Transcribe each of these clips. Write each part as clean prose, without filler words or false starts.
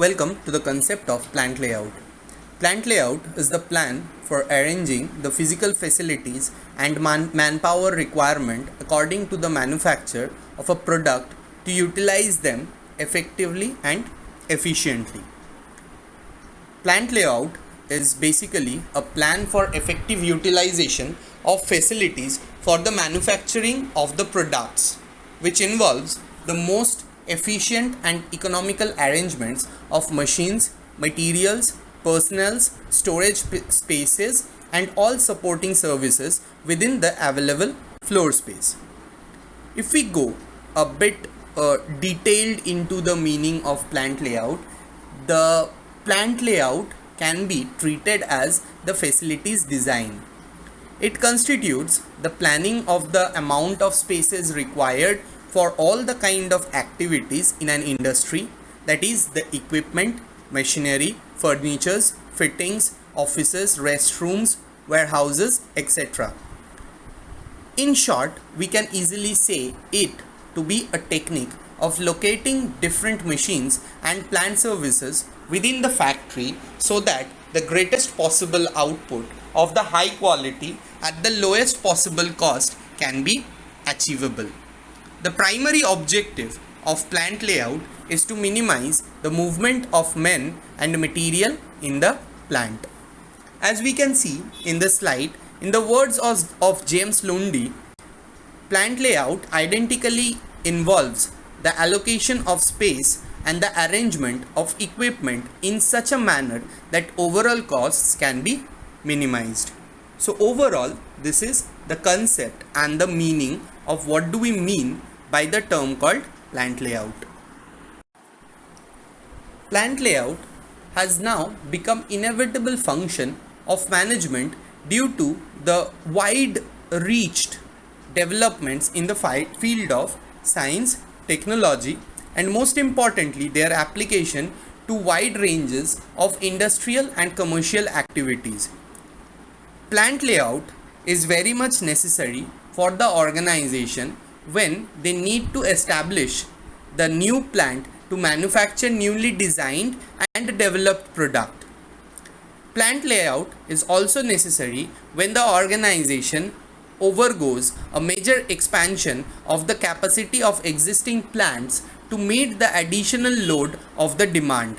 Welcome to the concept of plant layout. Plant layout is the plan for arranging the physical facilities and manpower requirement according to the manufacture of a product to utilize them effectively and efficiently. Plant layout is basically a plan for effective utilization of facilities for the manufacturing of the products, which involves the most efficient and economical arrangements of machines, materials, personnels, storage spaces, and all supporting services within the available floor space. If we go a bit detailed into the meaning of plant layout, the plant layout can be treated as the facilities design. It constitutes the planning of the amount of spaces required for all the kind of activities in an industry, that is the equipment, machinery, furnitures, fittings, offices, restrooms, warehouses, etc. In short, we can easily say it to be a technique of locating different machines and plant services within the factory so that the greatest possible output of the high quality at the lowest possible cost can be achievable. The primary objective of plant layout is to minimize the movement of men and material in the plant. As we can see in the slide, in the words of James Lundy, plant layout identically involves the allocation of space and the arrangement of equipment in such a manner that overall costs can be minimized. So overall, this is the concept and the meaning of what do we mean by the term called plant layout. Plant layout has now become inevitable function of management due to the wide reached developments in the field of science, technology, and most importantly their application to wide ranges of industrial and commercial activities. Plant layout is very much necessary for the organization when they need to establish the new plant to manufacture newly designed and developed product. Plant layout is also necessary when the organization overgoes a major expansion of the capacity of existing plants to meet the additional load of the demand.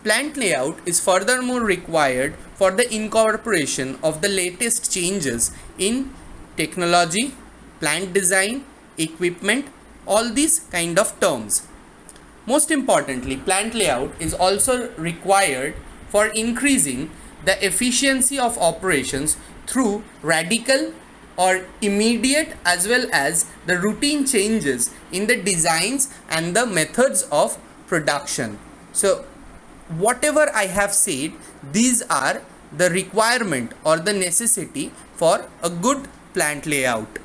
Plant layout is furthermore required for the incorporation of the latest changes in technology, plant design, equipment, all these kind of terms. Most importantly, plant layout is also required for increasing the efficiency of operations through radical or immediate as well as the routine changes in the designs and the methods of production. So whatever I have said, these are the requirement or the necessity for a good plant layout.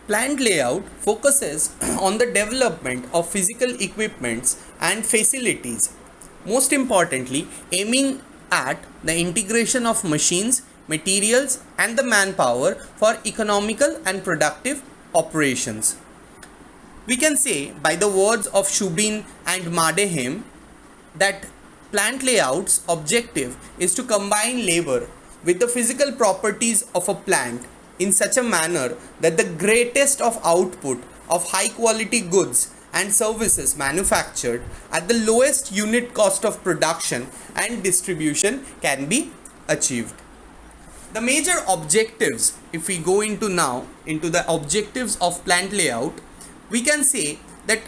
Plant layout focuses on the development of physical equipments and facilities, most importantly aiming at the integration of machines, materials, and the manpower for economical and productive operations. We can say by the words of Shubin and Madehem that plant layout's objective is to combine labor with the physical properties of a plant in such a manner that the greatest of output of high quality goods and services manufactured at the lowest unit cost of production and distribution can be achieved. The major objectives, if we go into now into the objectives of plant layout, we can say that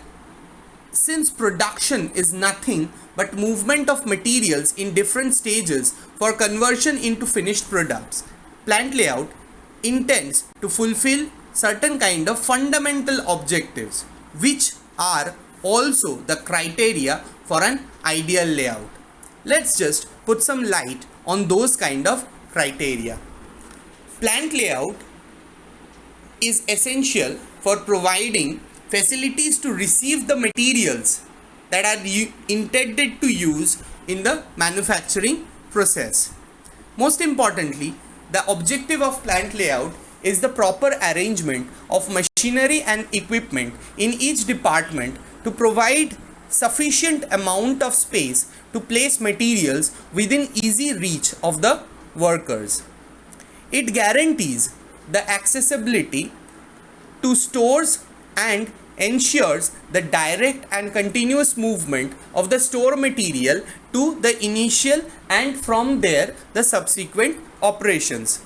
since production is nothing but movement of materials in different stages for conversion into finished products, plant layout intends to fulfill certain kind of fundamental objectives which are also the criteria for an ideal layout. Let's just put some light on those kind of criteria. Plant layout is essential for providing facilities to receive the materials that are intended to use in the manufacturing process. Most importantly, the objective of plant layout is the proper arrangement of machinery and equipment in each department to provide sufficient amount of space to place materials within easy reach of the workers. It guarantees the accessibility to stores and ensures the direct and continuous movement of the store material to the initial and from there the subsequent operations.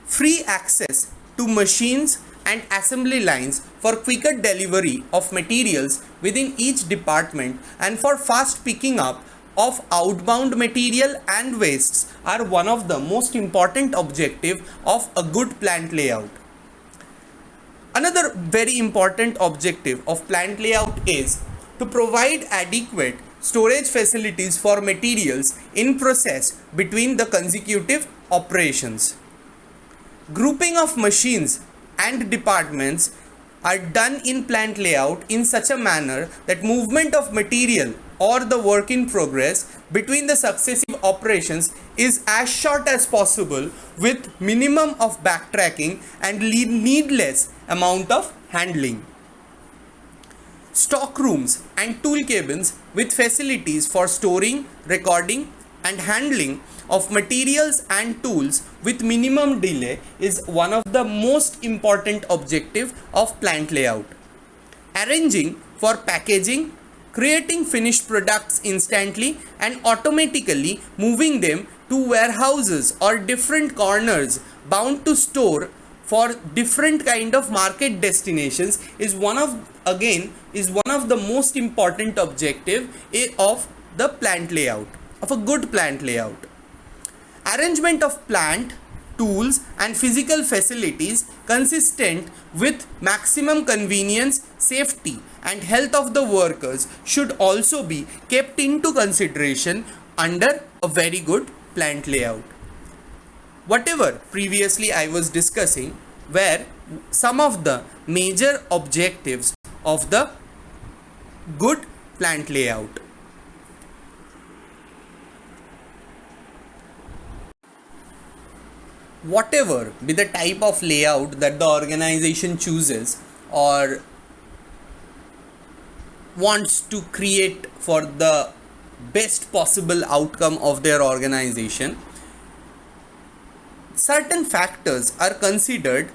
Free access to machines and assembly lines for quicker delivery of materials within each department and for fast picking up of outbound material and wastes are one of the most important objectives of a good plant layout. Another very important objective of plant layout is to provide adequate storage facilities for materials in process between the consecutive operations. Grouping of machines and departments are done in plant layout in such a manner that movement of material or the work in progress between the successive operations is as short as possible with minimum of backtracking and needless amount of handling. Stock rooms and tool cabins with facilities for storing, recording and handling of materials and tools with minimum delay is one of the most important objective of plant layout. Arranging for packaging, creating finished products instantly and automatically moving them to warehouses or different corners bound to store for different kind of market destinations is one of the most important objective of the plant layout, of a good plant layout. Arrangement of plant, tools and physical facilities consistent with maximum convenience, safety and health of the workers should also be kept into consideration under a very good plant layout. Whatever previously I was discussing were some of the major objectives of the good plant layout. Whatever be the type of layout that the organization chooses or wants to create for the best possible outcome of their organization, certain factors are considered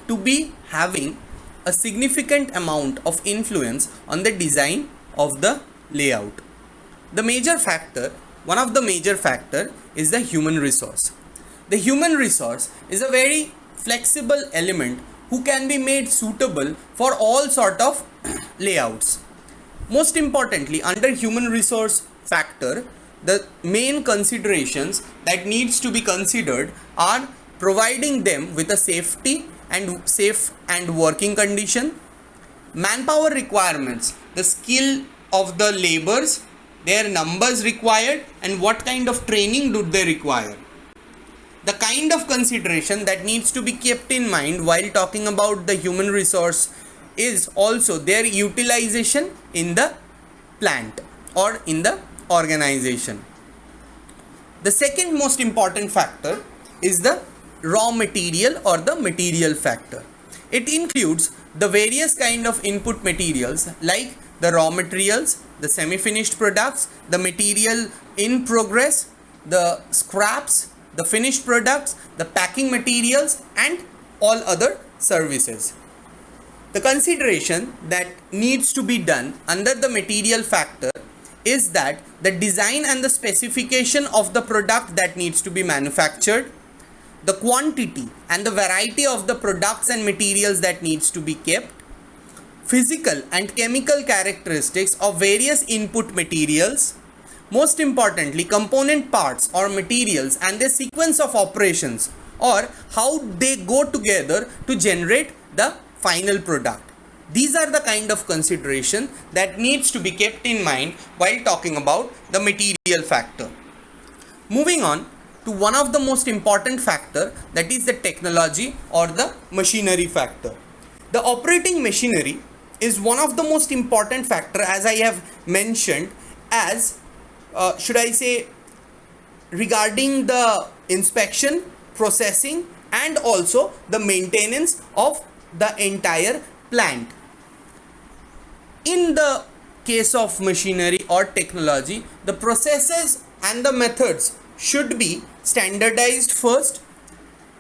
to be having a significant amount of influence on the design of the layout. One of the major factor is the human resource. The human resource is a very flexible element who can be made suitable for all sort of layouts. Most importantly, under human resource factor, the main considerations that needs to be considered are providing them with a safe and working condition, manpower requirements, the skill of the laborers, their numbers required and what kind of training do they require. The kind of consideration that needs to be kept in mind while talking about the human resource is also their utilization in the plant or in the organization. The second most important factor is the raw material or the material factor. It includes the various kind of input materials like the raw materials, the semi-finished products, the material in progress, the scraps, the finished products, the packing materials and all other services. The consideration that needs to be done under the material factor is that the design and the specification of the product that needs to be manufactured, the quantity and the variety of the products and materials that needs to be kept, physical and chemical characteristics of various input materials, most importantly component parts or materials and their sequence of operations or how they go together to generate the final product. These are the kind of consideration that needs to be kept in mind while talking about the material factor. Moving on to one of the most important factor, that is the technology or the machinery factor. The operating machinery is one of the most important factor, as I have mentioned, as regarding the inspection, processing and also the maintenance of the entire plant. In the case of machinery or technology, the processes and the methods should be standardized first.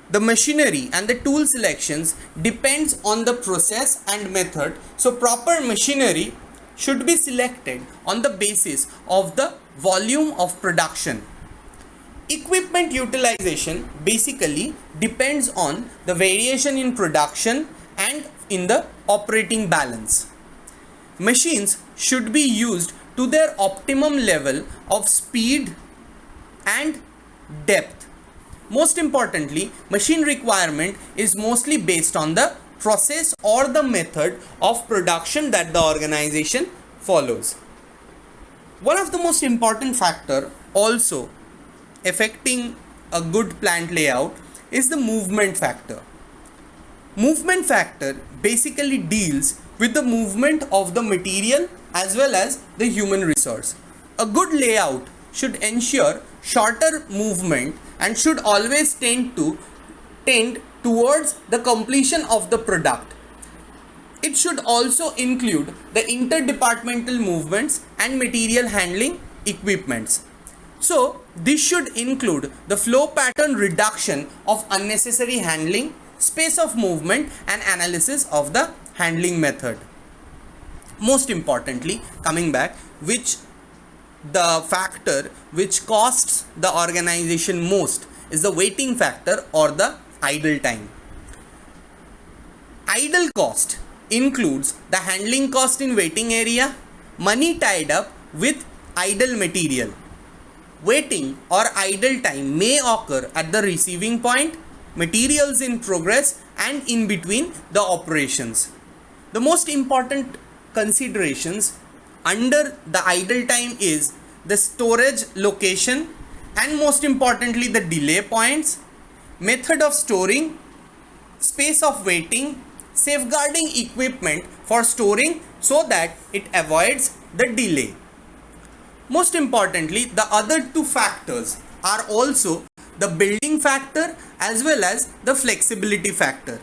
The machinery and the tool selections depends on the process and method, so proper machinery should be selected on the basis of the volume of production. Equipment utilization basically depends on the variation in production and in the operating balance. Machines should be used to their optimum level of speed and depth. Most importantly, machine requirement is mostly based on the process or the method of production that the organization follows. One of the most important factor also affecting a good plant layout is the movement factor. Movement factor basically deals with the movement of the material as well as the human resource. A good layout should ensure shorter movement and should always tend towards the completion of the product. It should also include the interdepartmental movements and material handling equipments. So this should include the flow pattern reduction of unnecessary handling, space of movement and analysis of the handling method. Most importantly, coming back, which the factor which costs the organization most is the waiting factor or the idle time. Idle cost includes the handling cost in waiting area, money tied up with idle material. Waiting or idle time may occur at the receiving point, materials in progress and in between the operations. The most important considerations under the idle time is the storage location and most importantly the delay points, method of storing, space of waiting, safeguarding equipment for storing so that it avoids the delay. Most importantly, the other two factors are also the building factor as well as the flexibility factor.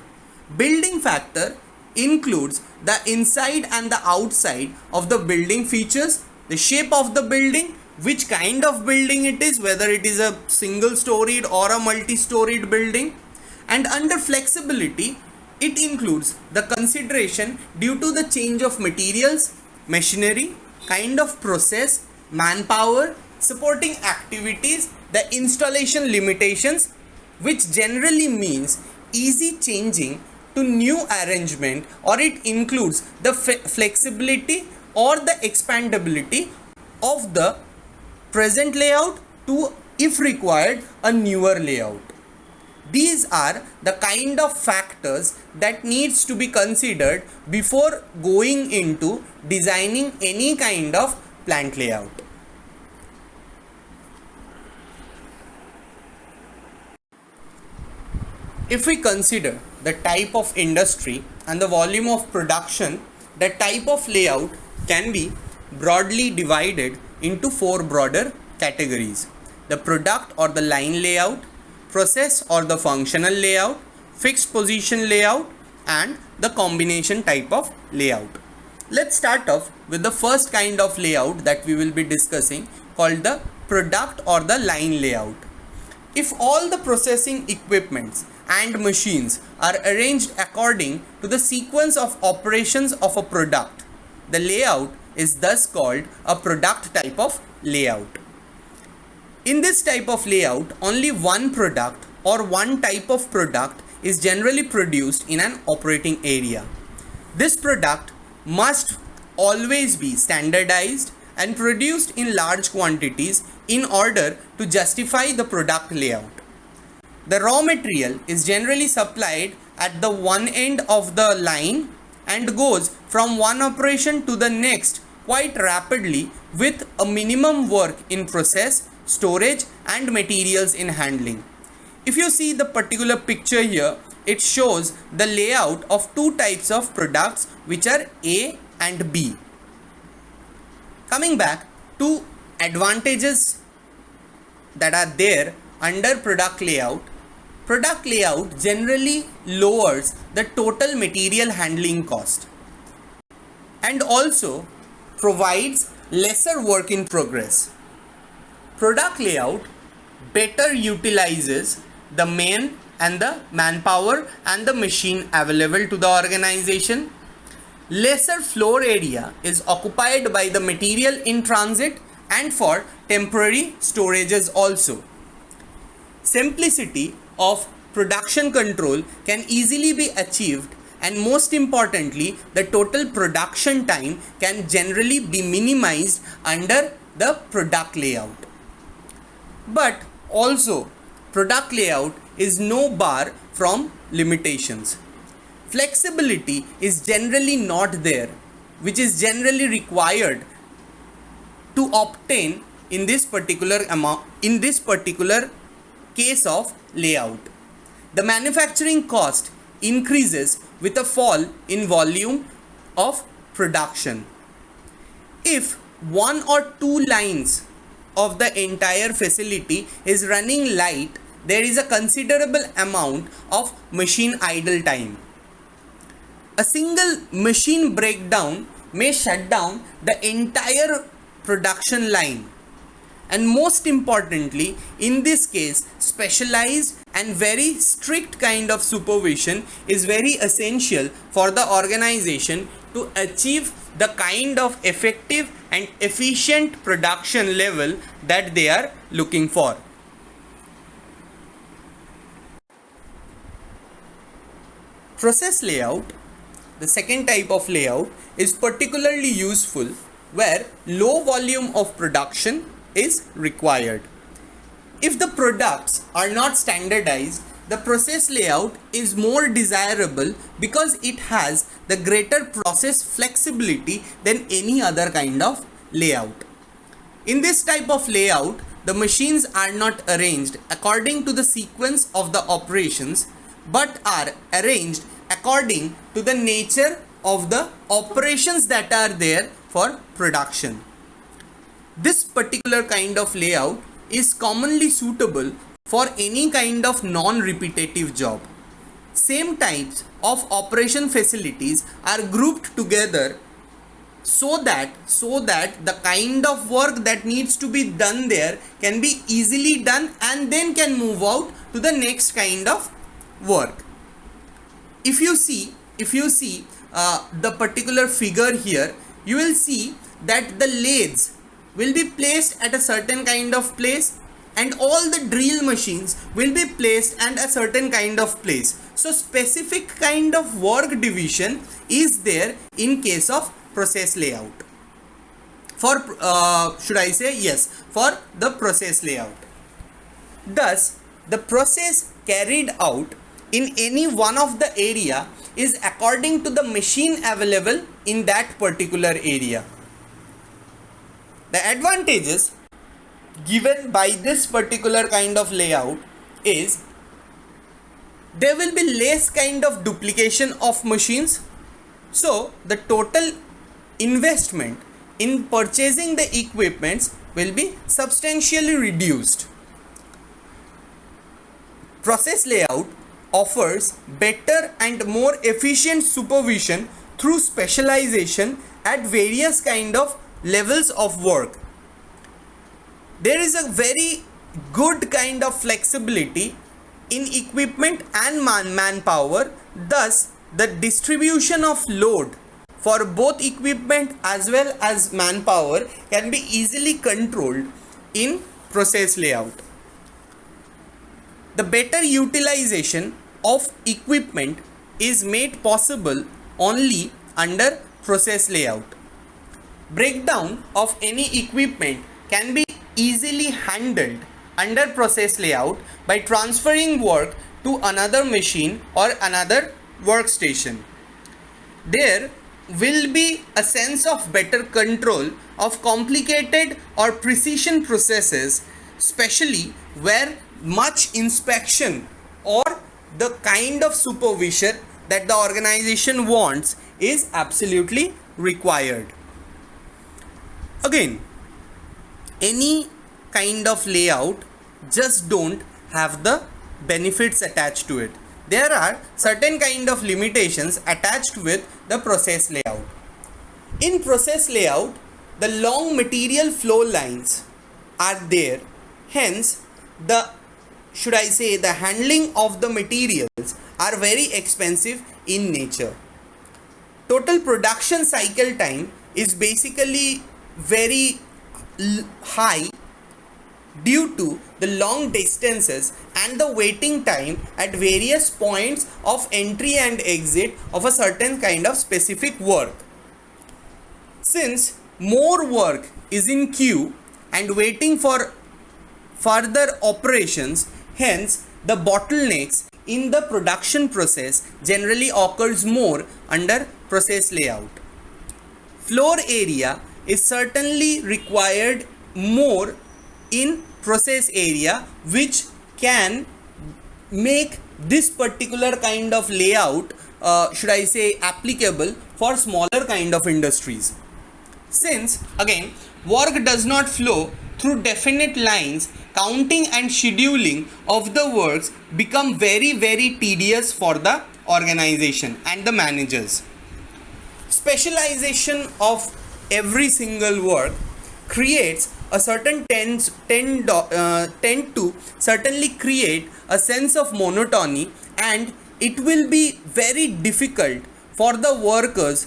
Building factor includes the inside and the outside of the building features, the shape of the building, which kind of building it is, whether it is a single storied or a multi-storied building. And under flexibility, it includes the consideration due to the change of materials, machinery, kind of process, manpower, supporting activities, the installation limitations, which generally means easy changing to new arrangement, or it includes the flexibility or the expandability of the present layout to, if required, a newer layout. These are the kind of factors that needs to be considered before going into designing any kind of plant layout. If we consider the type of industry and the volume of production, the type of layout can be broadly divided into four broader categories: the product or the line layout, process or the functional layout, fixed position layout, and the combination type of layout. Let's start off with the first kind of layout that we will be discussing, called the product or the line layout. If all the processing equipments and machines are arranged according to the sequence of operations of a product, the layout is thus called a product type of layout. In this type of layout, only one product or one type of product is generally produced in an operating area. This product must always be standardized and produced in large quantities in order to justify the product layout. The raw material is generally supplied at the one end of the line and goes from one operation to the next quite rapidly with a minimum work in process, storage and materials in handling. If you see the particular picture here, it shows the layout of two types of products, which are A and B. Coming back to advantages that are there under product layout, Product layout generally lowers the total material handling cost and also provides lesser work in progress. Product layout better utilizes the manpower and the machine available to the organization. Lesser floor area is occupied by the material in transit and for temporary storages also. Simplicity of production control can easily be achieved, and most importantly, the total production time can generally be minimized under the product layout. But also, product layout is no bar from limitations. Flexibility is generally not there, which is generally required to obtain in this particular case of layout. The manufacturing cost increases with a fall in volume of production. If one or two lines of the entire facility is running light, there is a considerable amount of machine idle time. A single machine breakdown may shut down the entire production line. And most importantly, in this case, specialized and very strict kind of supervision is very essential for the organization to achieve the kind of effective and efficient production level that they are looking for. Process layout, the second type of layout, is particularly useful where low volume of production is required. If the products are not standardized, the process layout is more desirable because it has the greater process flexibility than any other kind of layout. In this type of layout, the machines are not arranged according to the sequence of the operations but are arranged according to the nature of the operations that are there for production. This particular kind of layout is commonly suitable for any kind of non-repetitive job. Same types of operation facilities are grouped together so that the kind of work that needs to be done there can be easily done and then can move out to the next kind of work. If you see the particular figure here, you will see that the lathes will be placed at a certain kind of place and all the drill machines will be placed at a certain kind of place. So specific kind of work division is there in case of process layout. For for the process layout. Thus, the process carried out in any one of the area is according to the machine available in that particular area. The advantages given by this particular kind of layout is there will be less kind of duplication of machines. So the total investment in purchasing the equipments will be substantially reduced. Process layout offers better and more efficient supervision through specialization at various kind of levels of work. There is a very good kind of flexibility in equipment and manpower. Thus, the distribution of load for both equipment as well as manpower can be easily controlled in process layout. The better utilization of equipment is made possible only under process layout. Breakdown of any equipment can be easily handled under process layout by transferring work to another machine or another workstation. There will be a sense of better control of complicated or precision processes, especially where much inspection or the kind of supervision that the organization wants is absolutely required. Again, any kind of layout just don't have the benefits attached to it. There are certain kind of limitations attached with the process layout. In process layout, the long material flow lines are there. Hence, the handling of the materials are very expensive in nature. Total production cycle time is basically very high due to the long distances and the waiting time at various points of entry and exit of a certain kind of specific work. Since more work is in queue and waiting for further operations, hence the bottlenecks in the production process generally occurs more under process layout. Floor area is certainly required more in process area, which can make this particular kind of layout applicable for smaller kind of industries. Since again work does not flow through definite lines, counting and scheduling of the works become very tedious for the organization and the managers. Specialization of every single work creates a certain tend to certainly create a sense of monotony, and it will be very difficult for the workers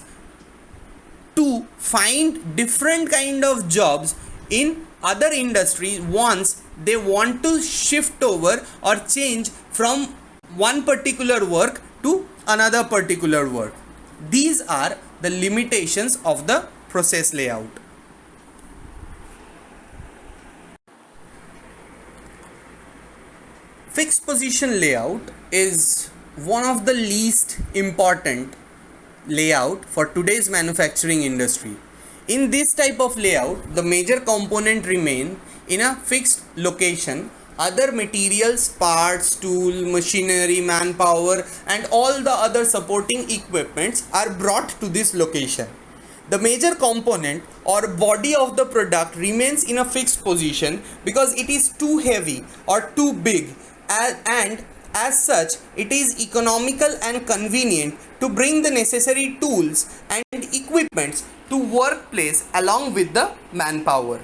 to find different kind of jobs in other industries once they want to shift over or change from one particular work to another particular work. These are the limitations of the process layout. Fixed position layout is one of the least important layout for today's manufacturing industry. In this type of layout, the major component remain in a fixed location. Other materials, parts, tool, machinery, manpower and all the other supporting equipments are brought to this location. The major component or body of the product remains in a fixed position because it is too heavy or too big, and as such it is economical and convenient to bring the necessary tools and equipments to workplace along with the manpower.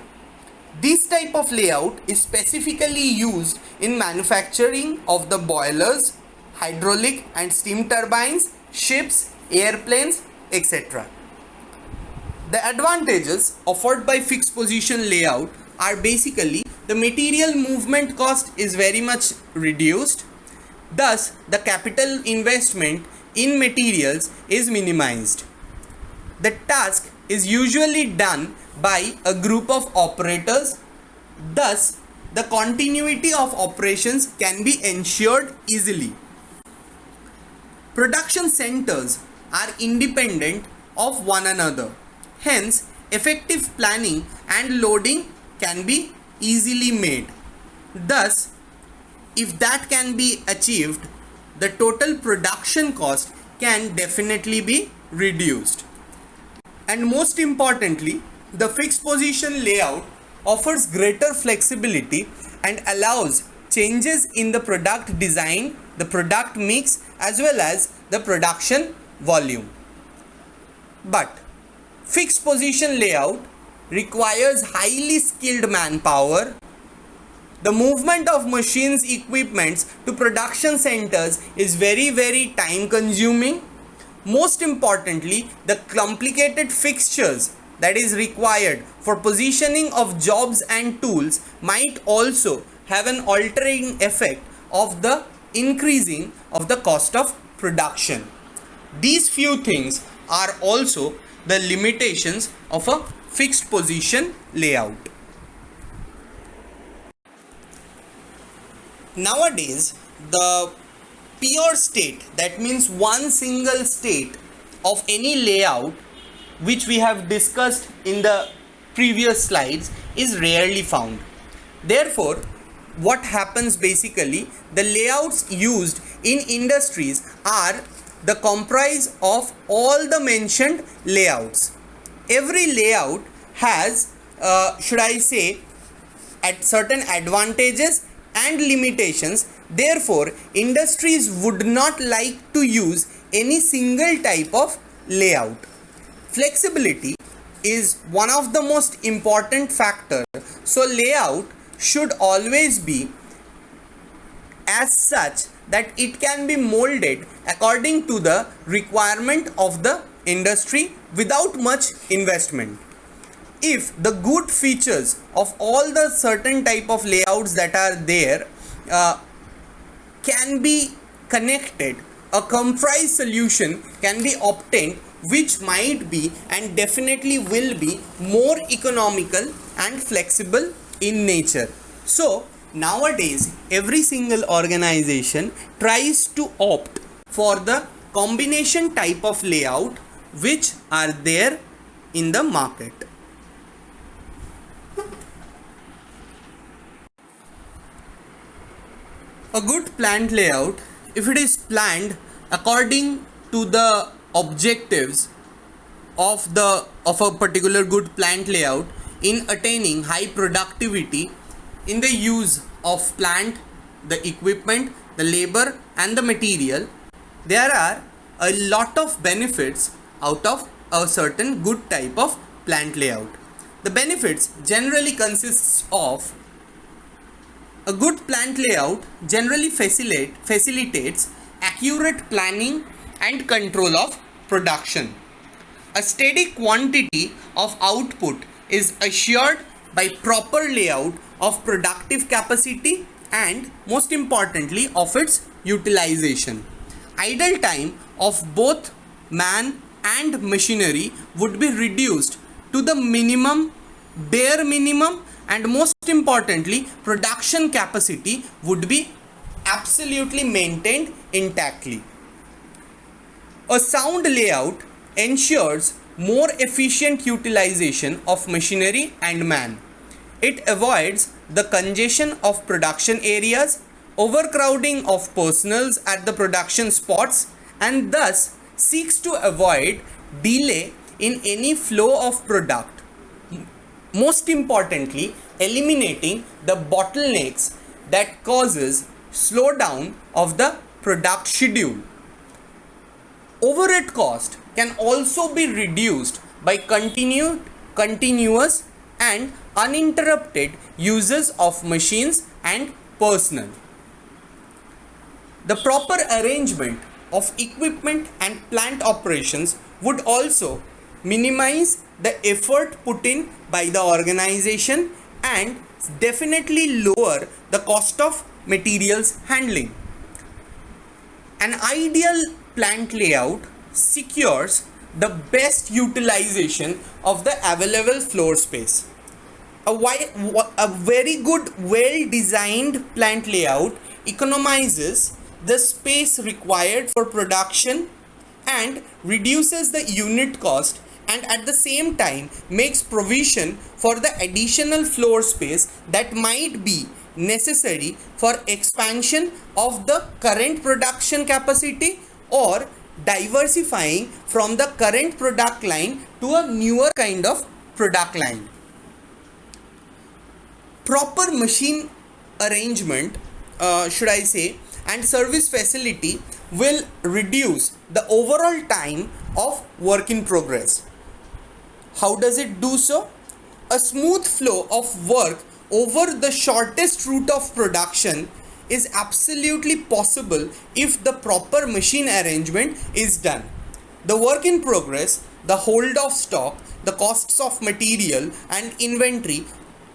This type of layout is specifically used in manufacturing of the boilers, hydraulic and steam turbines, ships, airplanes, etc. The advantages offered by fixed position layout are basically the material movement cost is very much reduced. Thus, the capital investment in materials is minimized. The task is usually done by a group of operators. Thus, the continuity of operations can be ensured easily. Production centers are independent of one another. Hence, effective planning and loading can be easily made. Thus, if that can be achieved, the total production cost can definitely be reduced. And most importantly, the fixed position layout offers greater flexibility and allows changes in the product design, the product mix as well as the production volume. But fixed position layout requires highly skilled manpower. The movement of machines, equipments to production centers is very time consuming. Most importantly, the complicated fixtures that is required for positioning of jobs and tools might also have an altering effect of the increasing of the cost of production. These few things are also the limitations of a fixed position layout. Nowadays, the pure state, that means one single state of any layout which we have discussed in the previous slides is rarely found. Therefore, what happens basically, the layouts used in industries are the comprise of all the mentioned layouts. Every layout has at certain advantages and limitations Therefore, industries would not like to use any single type of layout. Flexibility is one of the most important factors, so layout should always be as such that it can be molded according to the requirement of the industry without much investment. If the good features of all the certain type of layouts that are there can be connected, a comprised solution can be obtained, which might be and definitely will be more economical and flexible in nature. So nowadays every single organization tries to opt for the combination type of layout which are there in the market. A good plant layout, if it is planned according to the objectives of a particular good plant layout in attaining high productivity in the use of plant, the equipment, the labor and the material, there are a lot of benefits out of a certain good type of plant layout. The benefits generally consists of: a good plant layout generally facilitates accurate planning and control of production. A steady quantity of output is assured by proper layout of productive capacity and, most importantly, of its utilization. Idle time of both man and machinery would be reduced to the minimum, bare minimum, and most importantly, production capacity would be absolutely maintained intactly. A sound layout ensures more efficient utilization of machinery and man. It avoids the congestion of production areas, overcrowding of personnel at the production spots, and thus seeks to avoid delay in any flow of product. Most importantly, eliminating the bottlenecks that causes slowdown of the product schedule. Overhead cost can also be reduced by continuous and uninterrupted uses of machines and personnel. The proper arrangement of equipment and plant operations would also minimize the effort put in by the organization and definitely lower the cost of materials handling. An ideal plant layout secures the best utilization of the available floor space. A very good, well designed plant layout economizes the space required for production and reduces the unit cost, and at the same time makes provision for the additional floor space that might be necessary for expansion of the current production capacity or diversifying from the current product line to a newer kind of product line. Proper machine arrangement, and service facility will reduce the overall time of work in progress. How does it do so? A smooth flow of work over the shortest route of production is absolutely possible if the proper machine arrangement is done. The work in progress, the hold of stock, the costs of material and inventory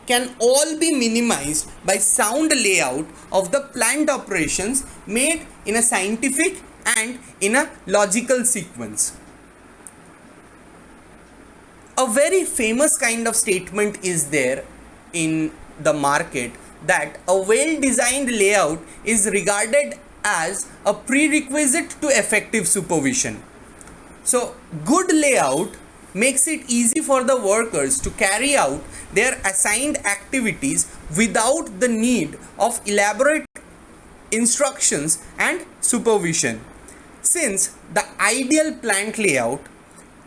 can all be minimized by sound layout of the plant operations made in a scientific and in a logical sequence. A very famous kind of statement is there in the market that a well-designed layout is regarded as a prerequisite to effective supervision. So, good layout makes it easy for the workers to carry out their assigned activities without the need of elaborate instructions and supervision. Since the ideal plant layout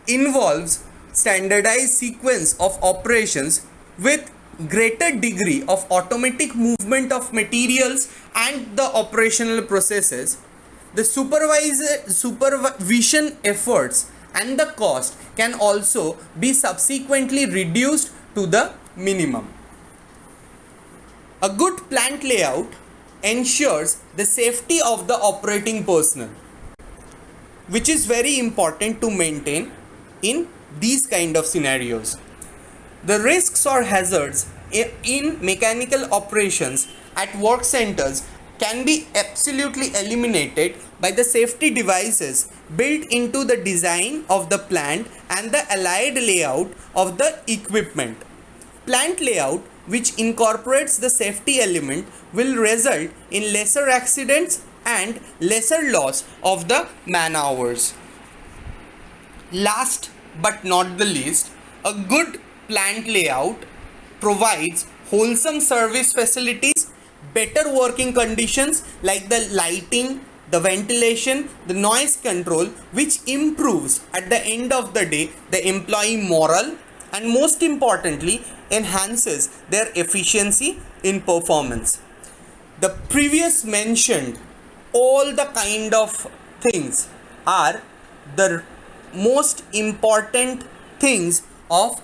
involves standardized sequence of operations with greater degree of automatic movement of materials and the operational processes, the supervision efforts and the cost can also be subsequently reduced to the minimum. A good plant layout ensures the safety of the operating personnel, which is very important to maintain in these kind of scenarios. The risks or hazards in mechanical operations at work centers can be absolutely eliminated by the safety devices built into the design of the plant and the allied layout of the equipment. Plant layout which incorporates the safety element will result in lesser accidents and lesser loss of the man hours. Last but not the least, a good plant layout provides wholesome service facilities, better working conditions like the lighting, the ventilation, the noise control, which improves at the end of the day the employee morale and most importantly enhances their efficiency in performance. The previous mentioned all the kind of things are the most important things of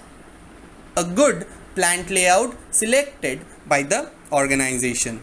a good plant layout selected by the organization.